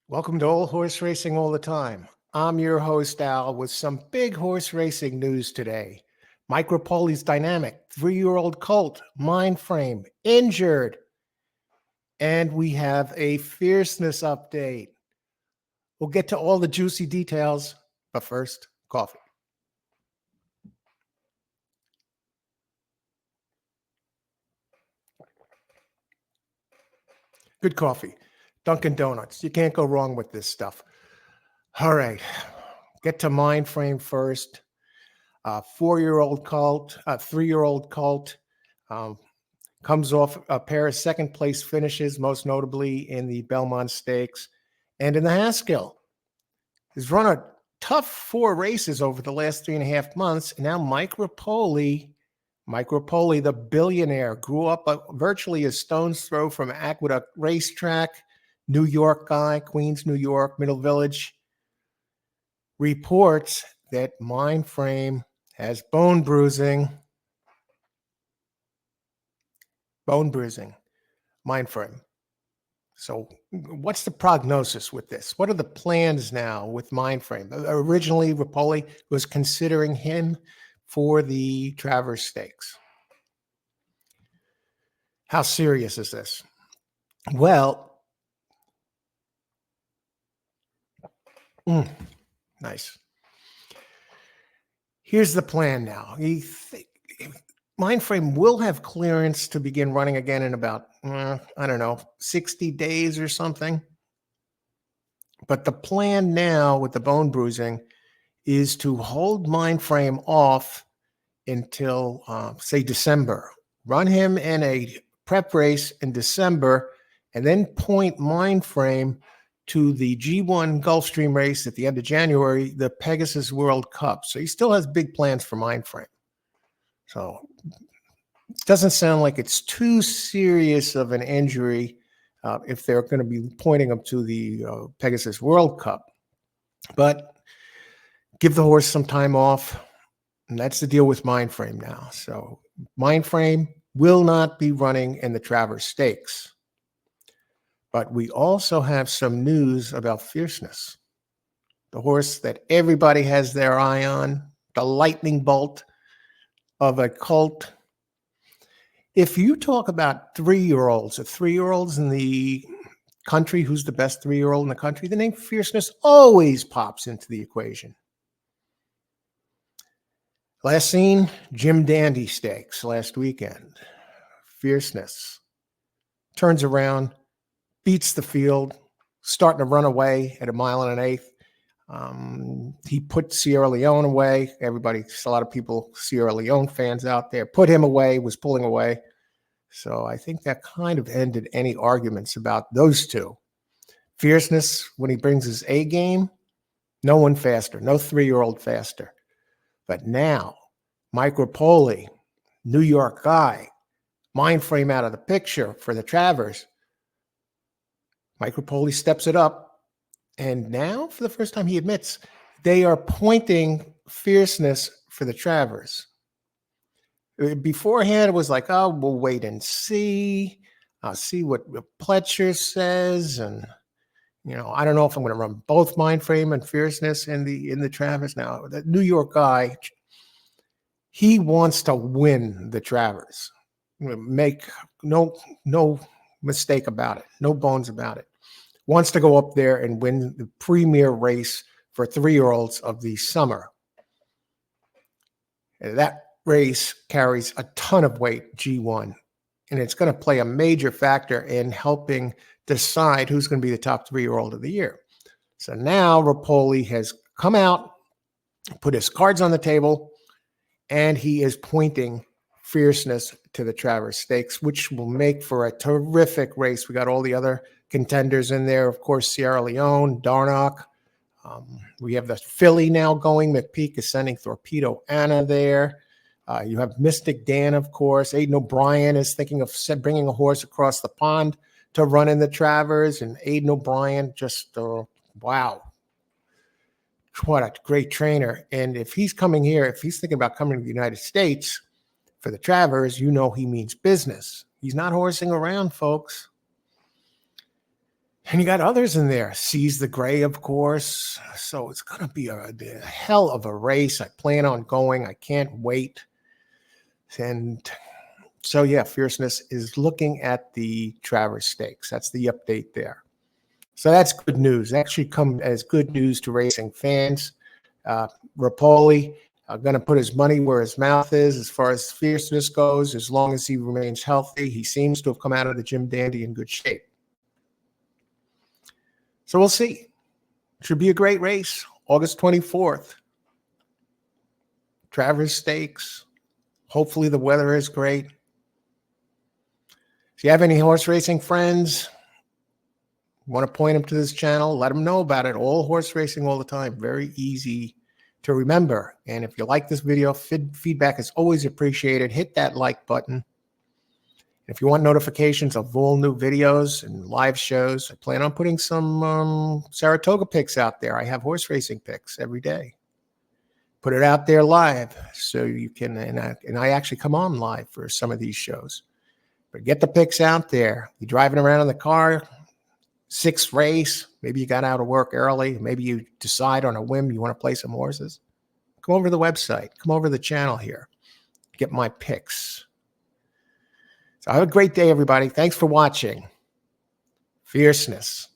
Welcome to Old Horse Racing All the Time. I'm your host, Al, with some big horse racing news today. Mike Repole's dynamic 3-year-old colt, Mindframe, injured. And we have a Fierceness update. We'll get to all the juicy details, but first, coffee. Good coffee. Dunkin' Donuts. You can't go wrong with this stuff. All right, get to Mindframe first. 4-year-old colt, 3-year-old colt, comes off a pair of second place finishes, most notably in the Belmont Stakes and in the Haskell. He's run a tough 4 races over the last 3.5 months. And now Mike Repole, the billionaire, grew up virtually a stone's throw from Aqueduct Racetrack, New York guy, Queens, New York, Middle Village, reports that Mindframe has bone bruising, Mindframe. So what's the prognosis with this? What are the plans now with Mindframe? Originally, Repole was considering him for the Travers Stakes. How serious is this? Well, nice. Here's the plan now. Mindframe will have clearance to begin running again in about, 60 days or something. But the plan now with the bone bruising is to hold Mindframe off until, say, December. Run him in a prep race in December, and then point Mindframe to the G1 Gulfstream race at the end of January, the Pegasus World Cup. So he still has big plans for Mindframe. So it doesn't sound like it's too serious of an injury if they're going to be pointing him to the Pegasus World Cup. But give the horse some time off. And that's the deal with Mindframe now. So Mindframe will not be running in the Travers Stakes. But we also have some news about Fierceness, the horse that everybody has their eye on, the lightning bolt of a colt. If you talk about 3-year-olds or 3-year-olds in the country, who's the best 3-year-old in the country, the name Fierceness always pops into the equation. Last seen, Jim Dandy Stakes last weekend. Fierceness turns around, beats the field, starting to run away at 1.125 miles. He put Sierra Leone away. A lot of people, Sierra Leone fans out there, put him away, was pulling away. So I think that kind of ended any arguments about those two. Fierceness, when he brings his A game, no one faster, no 3-year-old faster. But now, Mike Repole, New York guy, Mindframe out of the picture for the Travers. Mike Repole steps it up. And now, for the first time, he admits they are pointing Fierceness for the Travers. Beforehand, it was like, oh, we'll wait and see. I'll see what Pletcher says. And, I don't know if I'm going to run both Mindframe and Fierceness in the Travers. Now, the New York guy, he wants to win the Travers. Make no mistake about it. No bones about it. Wants to go up there and win the premier race for 3-year-olds of the summer. And that race carries a ton of weight, G1, and it's going to play a major factor in helping decide who's going to be the top 3-year-old of the year. So now Repole has come out, put his cards on the table, and he is pointing Fierceness to the Travers Stakes, which will make for a terrific race. We got all the other contenders in there, of course, Sierra Leone, Darnock. We have the filly now going. McPeak is sending Torpedo Anna there. You have Mystic Dan, of course. Aiden O'Brien is thinking of bringing a horse across the pond to run in the Travers. And Aiden O'Brien, just, wow. What a great trainer. And if he's coming here, if he's thinking about coming to the United States for the Travers, he means business. He's not horsing around, folks. And you got others in there. Seize the Gray, of course. So it's going to be a hell of a race. I plan on going. I can't wait. And so, yeah, Fierceness is looking at the Travers Stakes. That's the update there. So that's good news. Actually come as good news to racing fans. Repole going to put his money where his mouth is as far as Fierceness goes. As long as he remains healthy, he seems to have come out of the Jim Dandy in good shape. So we'll see. Should be a great race. August 24th. Travers Stakes. Hopefully the weather is great. If you have any horse racing friends, want to point them to this channel, let them know about it. All horse racing all the time. Very easy to remember. And if you like this video, feedback is always appreciated. Hit that like button. If you want notifications of all new videos and live shows, I plan on putting some Saratoga picks out there. I have horse racing picks every day. Put it out there live so you can, and I actually come on live for some of these shows. But get the picks out there. You're driving around in the car, sixth race, maybe you got out of work early, maybe you decide on a whim you want to play some horses. Come over to the website, come over to the channel here, get my picks. So have a great day, everybody. Thanks for watching. Fierceness.